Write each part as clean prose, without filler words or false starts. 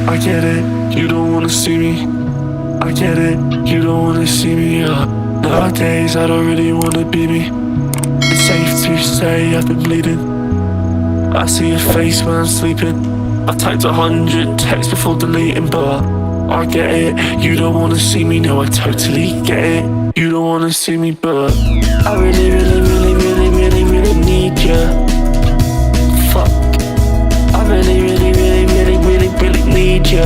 I get it, you don't wanna see me. I get it, you don't wanna see me. Nowadays I don't really wanna be me. It's safe to say I've been bleeding. I see your face when I'm sleeping. I typed 100 texts before deleting, but I get it, you don't wanna see me. No, I totally get it, you don't wanna see me, but I really, really, really, really, really, really need you. Fuck, I really, really, really, really, really, really need you.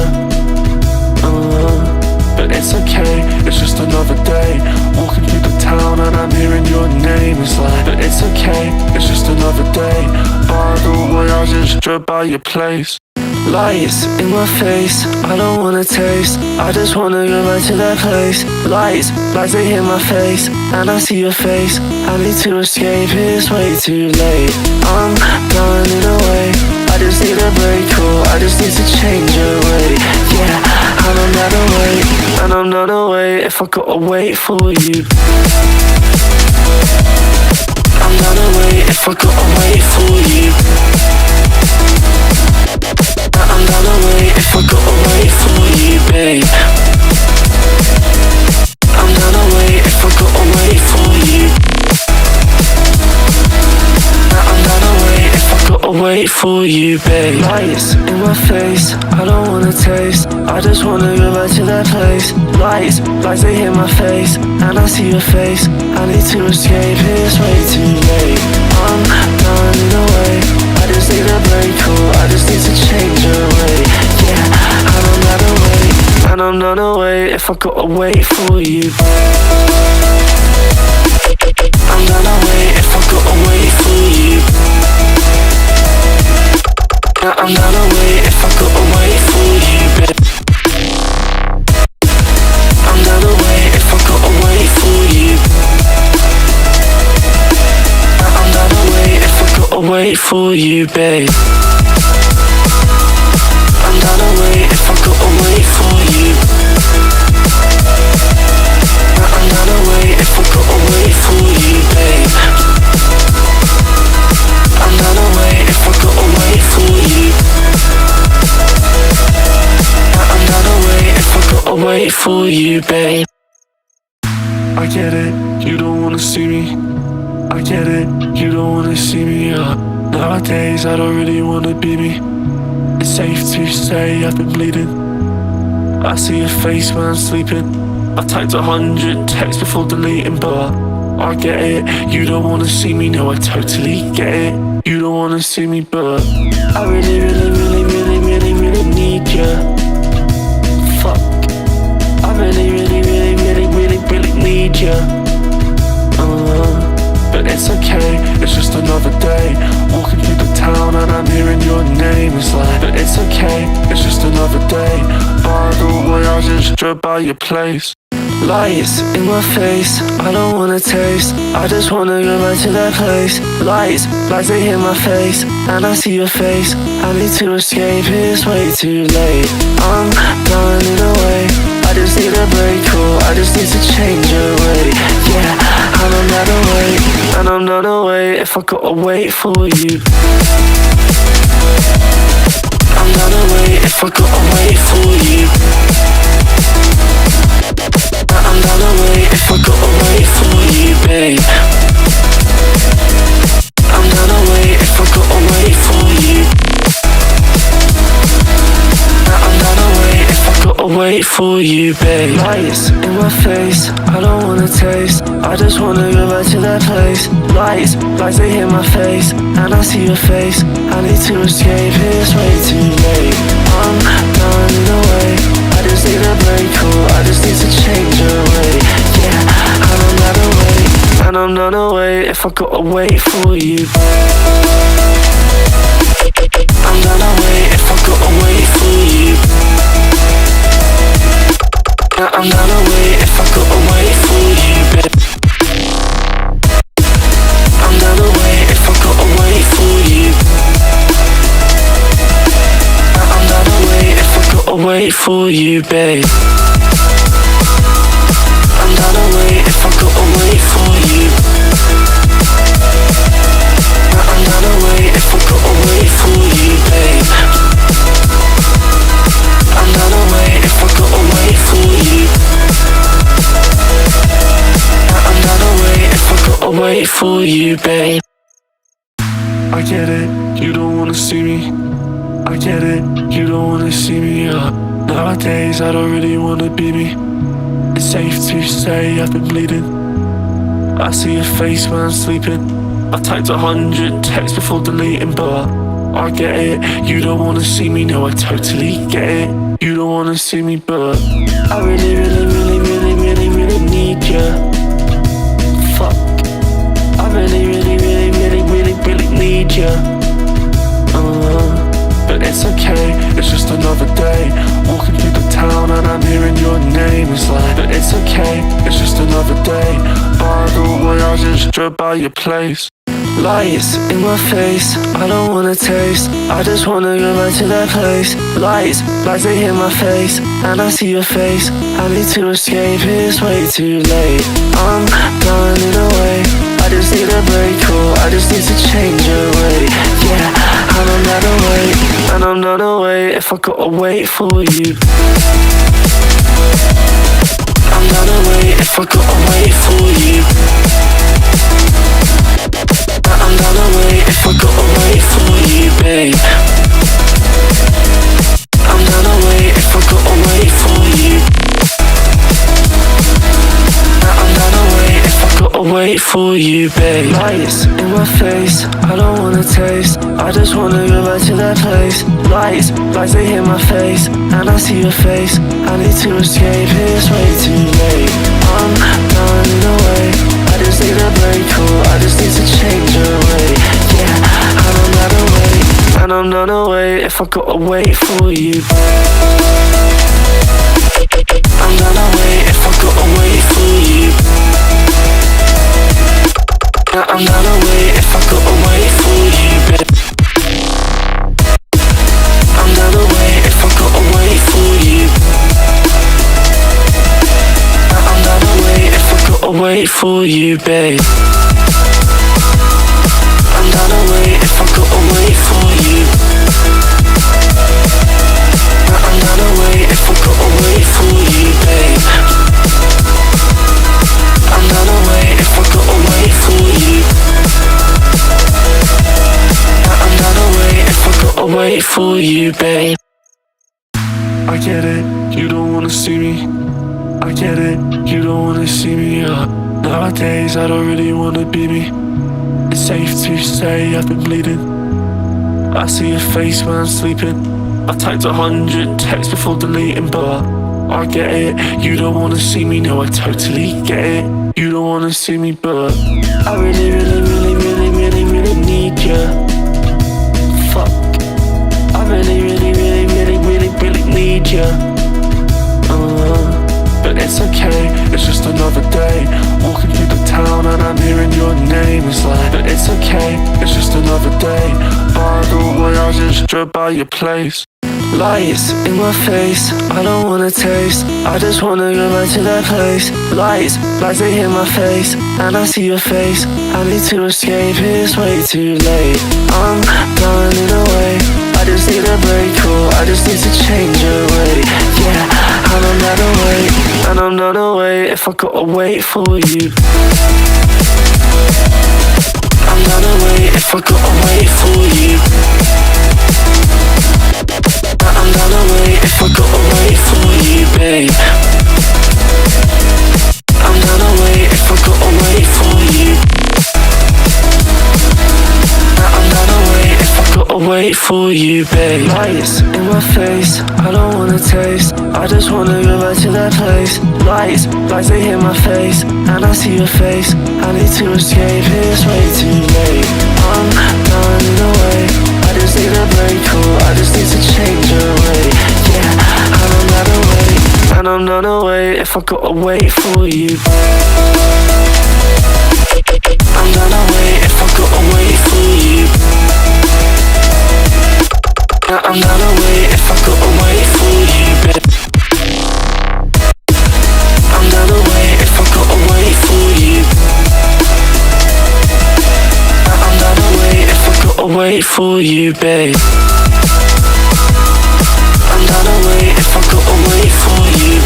But it's okay, it's just another day. Walking through the town and I'm hearing your name. It's like, but it's okay, it's just another day. By the way, I just drove by your place. Lights in my face, I don't wanna taste. I just wanna go back to that place. Lights they hit my face, and I see your face. I need to escape, it's way too late. I'm running away, I just need a break, or I just need to change your way. Yeah, and I'm not away, and I'm not away if I gotta wait for you. I'm not away if I gotta wait for you. I'm not away if I gotta wait for you, babe. I'm not away if I gotta wait for you. I'm not away if I gotta wait for you, babe. Lights in my face, I don't wanna taste. I just wanna go back to that place. Lights they hit my face, and I see your face. I need to escape, it's way too late. I'm running away, I just need a break, or I just need to change your way. Yeah, and I'm not away, and I'm not away if I gotta wait for you. I'm not away if I gotta wait for you. I'm not away if I gotta wait for you, babe. I'm not away if I gotta wait for you. I'm not away if I gotta wait for you, babe. I'm not away if I gotta wait for you. I'm not away if I gotta wait for you, babe. I'm not away if I gotta wait for you. I'm not away if I gotta wait for you, babe. I get it, you don't wanna see me. I get it, you don't wanna see me. Nowadays I don't really wanna be me. It's safe to say I've been bleeding. I see your face when I'm sleeping. I typed 100 texts before deleting, but I get it, you don't wanna see me. No, I totally get it, you don't wanna see me, but I really, really, really, really, really, really need you. Fuck, I really, really, really, really, really, really need you. But it's okay, it's just another day. Walking through the town and I'm hearing your name. It's like, but it's okay, it's just another day. By the way, I just drove by your place. Lights in my face, I don't wanna taste. I just wanna go back to that place. Lights they hit my face, and I see your face. I need to escape, it's way too late. I'm running away, I just need a break, or I just need to change your way. Yeah, and I'm not away, and I'm not away if I gotta wait for you. I'm not away if I gotta wait for you. I'm not away if I gotta wait for you, babe. I'm not away if I gotta wait for you. I'm not away if I gotta wait for you, babe. Lights in my face, I don't wanna taste. I just wanna go back to that place. Lights they hit my face, and I see your face. I need to escape, it's way too late. I'm running away, I just need a break, or I just need to change your way. Yeah, and I'm not away, and I'm not away if I gotta wait for you. I'm not away if I gotta wait for you. I'm not away if I gotta wait for you, babe. I'm not away if I gotta wait for you. I'm not away if I gotta wait for you, babe. I'm not away if I gotta wait for you. I'm not away if I gotta wait for you, babe. for you, babe. I get it, you don't wanna see me. I get it, you don't wanna see me. Nowadays I don't really wanna be me. It's safe to say I've been bleeding. I see your face when I'm sleeping. I typed 100 texts before deleting, but I get it, you don't wanna see me. No, I totally get it, you don't wanna see me, but I really, really, really, really, really, really need you. Fuck, I really, really, really, really, really, really need you. But it's okay, it's just another day. Walking through the town and I'm hearing your name. It's like, but it's okay, it's just another day. By the way, I just drove by your place. Lights in my face, I don't wanna taste. I just wanna go back to that place. Lights they hit my face, and I see your face. I need to escape, it's way too late. I'm running away, I just need a break, cool. I just need to change your way. Yeah, and I'm not away, and I'm not away if I gotta wait for you. I'm not away if I gotta wait for you. I'm not away if I gotta wait for you, babe. I'm not away if I gotta wait for you. I'm not away if I gotta wait for you, babe. Lights in my face, I don't wanna taste. I just wanna go back to that place. Lights they hit my face, and I see your face. I need to escape, it's way too late. I'm running away, I just need a break, cool. I just need to change your way. Yeah, and I'm not away, and I'm not away if I gotta wait for you. I'm not away if I gotta wait for you. I'm not away if I gotta wait for you, babe. I'm not away if I gotta wait for you. I'm not away if I gotta wait for you, babe. I'm not away if I gotta wait for you. I'm not away if I gotta wait for you, babe. I'm not away if I gotta wait for you. I'm not away if I gotta wait for you, babe. I get it, you don't wanna see me. I get it, you don't wanna see me. Nowadays I don't really wanna be me. It's safe to say I've been bleeding. I see your face when I'm sleeping. I typed 100 texts before deleting, but I get it, you don't wanna see me. No, I totally get it, you don't wanna see me, but I really, really, really, really, really, really need you. Fuck, I really, really, really, really, really, really need you. But it's okay, it's just another day. Walking through the town and I'm hearing your name. It's like, but it's okay, it's just another day. By the way, I just drove by your place. Lights in my face, I don't wanna taste. I just wanna go back to that place. Lights they hit my face, and I see your face. I need to escape, it's way too late. I'm running away, I just need a break, cool. I just need to change your way. Yeah, and I'm not away, and I'm not away if I gotta wait for you. I'm not away if I gotta wait for you. I'm not away if I gotta wait for you, babe. I'm not away if I gotta wait for you. I'm not away if I gotta wait for you, babe. Lights in my face, I don't wanna taste. I just wanna go back to that place. Lights they hit my face, and I see your face. I need to escape, it's way too late. I'm running away, I just need a break, cool. I just need to change your way. Yeah, and I'm not away, and I'm not away if I gotta wait for you. I'm not away if I gotta wait for you. I'm not away if I gotta wait for you, babe. I'm not away if I gotta wait for you. I'm not away if I gotta wait for you, babe. I'm not away if I gotta wait for you.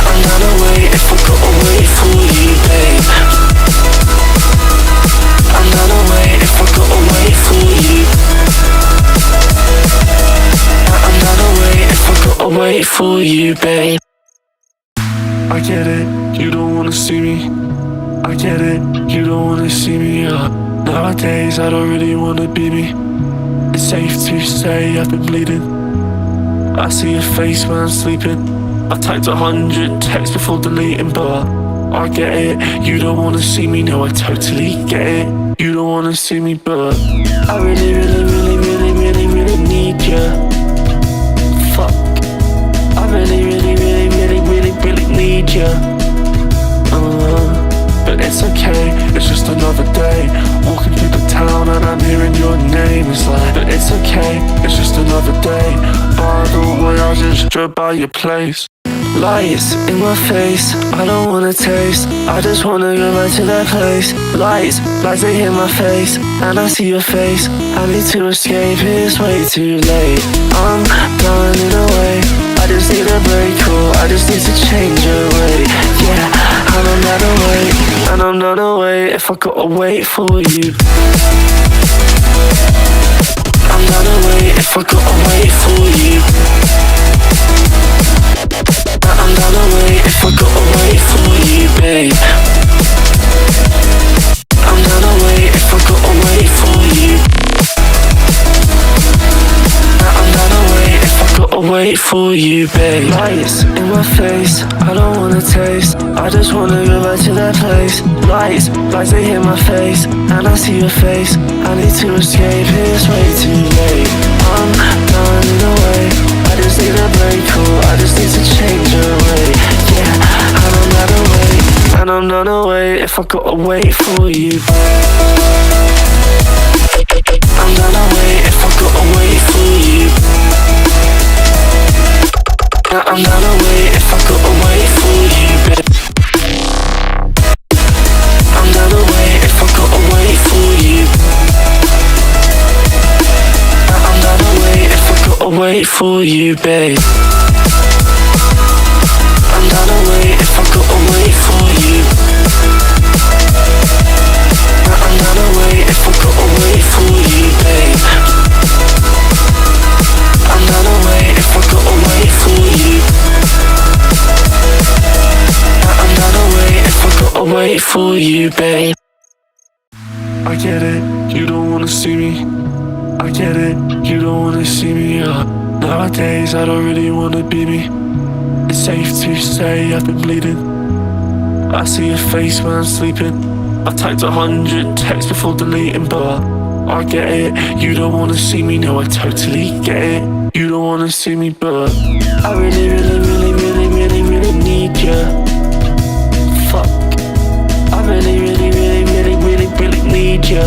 I'm not away if I gotta wait for you, babe. wait for you, babe. I get it, you don't wanna see me. I get it, you don't wanna see me. Nowadays I don't really wanna be me. It's safe to say I've been bleeding. I see your face when I'm sleeping. I typed 100 texts before deleting, but I get it, you don't wanna see me. No, I totally get it, you don't wanna see me, but I really, really, really, really, really, really need you. Fuck, I really, really, really, really, really, really need you. But it's okay, it's just another day. Walking through the town and I'm hearing your name. It's like, but it's okay, it's just another day. By the way, I just drove by your place. Lights in my face, I don't wanna taste. I just wanna go back to that place. Lights they hit my face, and I see your face. I need to escape, it's way too late. I'm running away, I just need a break, cool. I just need to change your way. Yeah, and I'm not away, and I'm not away if I gotta wait for you. I'm not away if I gotta wait for you. I'm not away if I gotta wait for you, babe. I'm not away if I gotta wait for you. I'm not away if I gotta wait for you, babe. Lights in my face, I don't wanna taste. I just wanna go back to that place. Lights they hit my face, and I see your face. I need to escape, it's way too late. I'm running away, I just need a break, cool. I just need to change your way. Yeah, and I'm not away, and I'm not away if I gotta wait for you. I'm not away if I gotta wait for you. I'm not away if I gotta wait for you, babe. I'm not away if I gotta wait for you. I'm not away if I gotta wait for you, babe. I'm not away if I gotta wait for you. I'm not away if I gotta wait for you, babe. I'm not away if I gotta wait for you. I'm not away if I gotta wait for you, babe. I get it, you don't wanna see me. I get it, you don't wanna see me. Nowadays I don't really wanna be me. It's safe to say I've been bleeding. I see your face when I'm sleeping. I typed 100 texts before deleting, but I get it, you don't wanna see me. No, I totally get it, you don't wanna see me, but I really, really, really, really, really, really need you. Fuck, I really, really, really, really, really, really need you.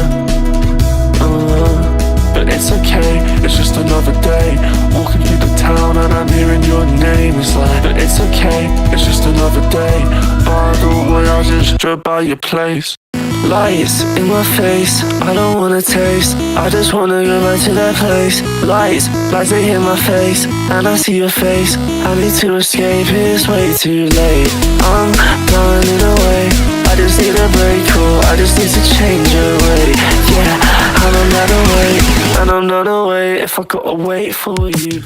But it's okay, it's just another day. Walking through the town and I'm hearing your name. It's like, but it's okay, it's just another day. By the way, I just drove by your place. Lights in my face, I don't wanna taste. I just wanna go back to that place. Lights they hit my face, and I see your face. I need to escape, it's way too late. I'm running away, I just need a break, cool. I just need to change your way. Yeah, and I'm not away, and I'm not away if I gotta wait for you.